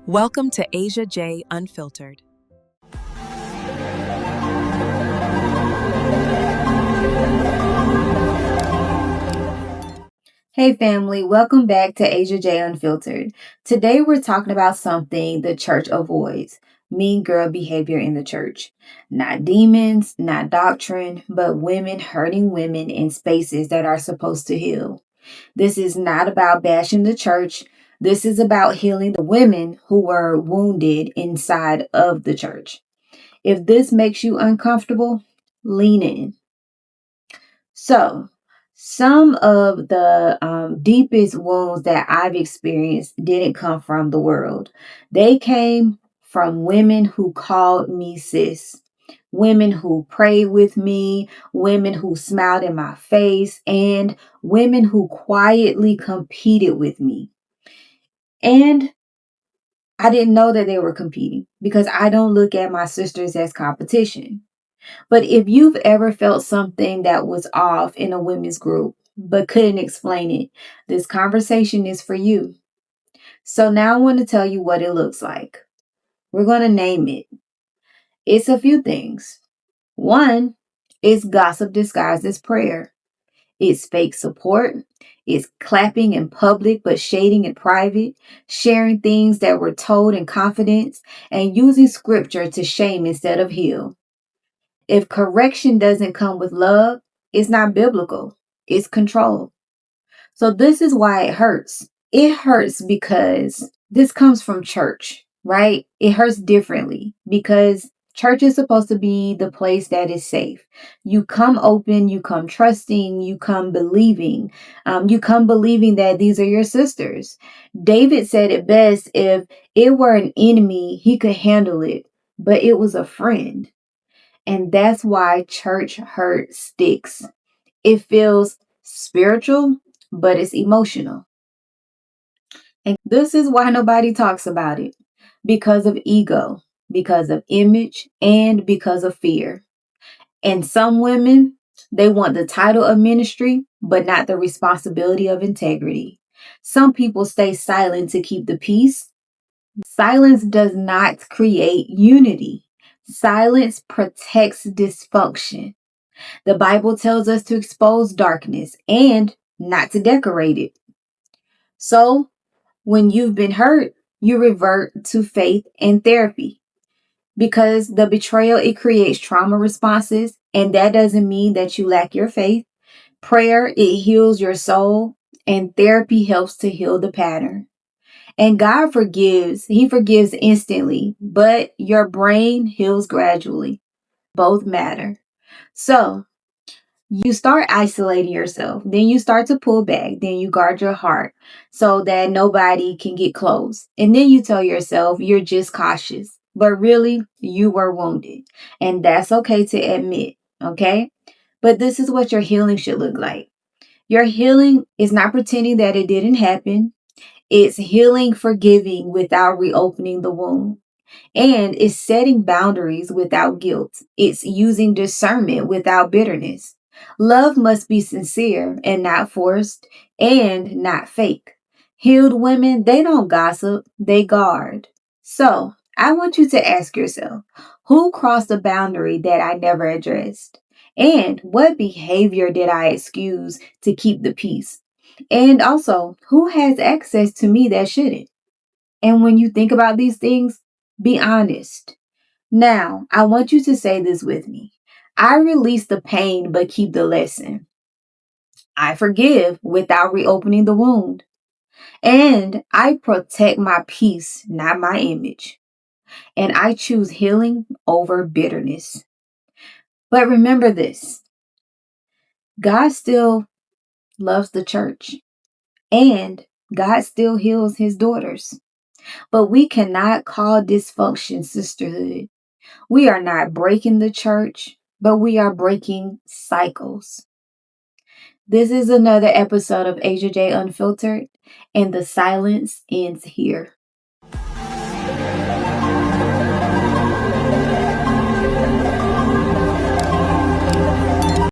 Welcome to Ashia J Unfiltered. Hey family, welcome back to Ashia J Unfiltered. Today we're talking about something the church avoids: mean girl behavior in the church. Not demons, not doctrine, but women hurting women in spaces that are supposed to heal. This is not about bashing the church. This is about healing the women who were wounded inside of the church. If this makes you uncomfortable, lean in. So, some of the deepest wounds that I've experienced didn't come from the world. They came from women who called me sis, women who prayed with me, women who smiled in my face, and women who quietly competed with me. And I didn't know that they were competing because I don't look at my sisters as competition. But if you've ever felt something that was off in a women's group but couldn't explain it, this conversation is for you. So now I want to tell you what it looks like. We're going to name it. It's a few things. One is gossip disguised as prayer. It's fake support. It's clapping in public but shading in private, sharing things that were told in confidence, and using scripture to shame instead of heal. If correction doesn't come with love, it's not biblical. It's control. So this is why it hurts. It hurts because this comes from church, right? It hurts differently because church is supposed to be the place that is safe. You come open, you come trusting, you come believing. You come believing that these are your sisters. David said it best: if it were an enemy, he could handle it, but it was a friend. And that's why church hurt sticks. It feels spiritual, but it's emotional. And this is why nobody talks about it: because of ego, because of image, and because of fear. And some women, they want the title of ministry, but not the responsibility of integrity. Some people stay silent to keep the peace. Silence does not create unity. Silence protects dysfunction. The Bible tells us to expose darkness and not to decorate it. So, when you've been hurt, you revert to faith and therapy, because the betrayal, it creates trauma responses, and that doesn't mean that you lack your faith. Prayer, it heals your soul, and therapy helps to heal the pattern. And God forgives. He forgives instantly, but your brain heals gradually. Both matter. So, you start isolating yourself. Then you start to pull back. Then you guard your heart so that nobody can get close. And then you tell yourself you're just cautious. But really, you were wounded. And that's okay to admit. Okay? But this is what your healing should look like. Your healing is not pretending that it didn't happen. It's healing, forgiving without reopening the wound. And it's setting boundaries without guilt. It's using discernment without bitterness. Love must be sincere and not forced and not fake. Healed women, they don't gossip, they guard. So, I want you to ask yourself, who crossed a boundary that I never addressed? And what behavior did I excuse to keep the peace? And also, who has access to me that shouldn't? And when you think about these things, be honest. Now, I want you to say this with me: I release the pain but keep the lesson. I forgive without reopening the wound. And I protect my peace, not my image. And I choose healing over bitterness. But remember this: God still loves the church, and God still heals his daughters. But we cannot call dysfunction sisterhood. We are not breaking the church, but we are breaking cycles. This is another episode of Ashia J Unfiltered, and the silence ends here.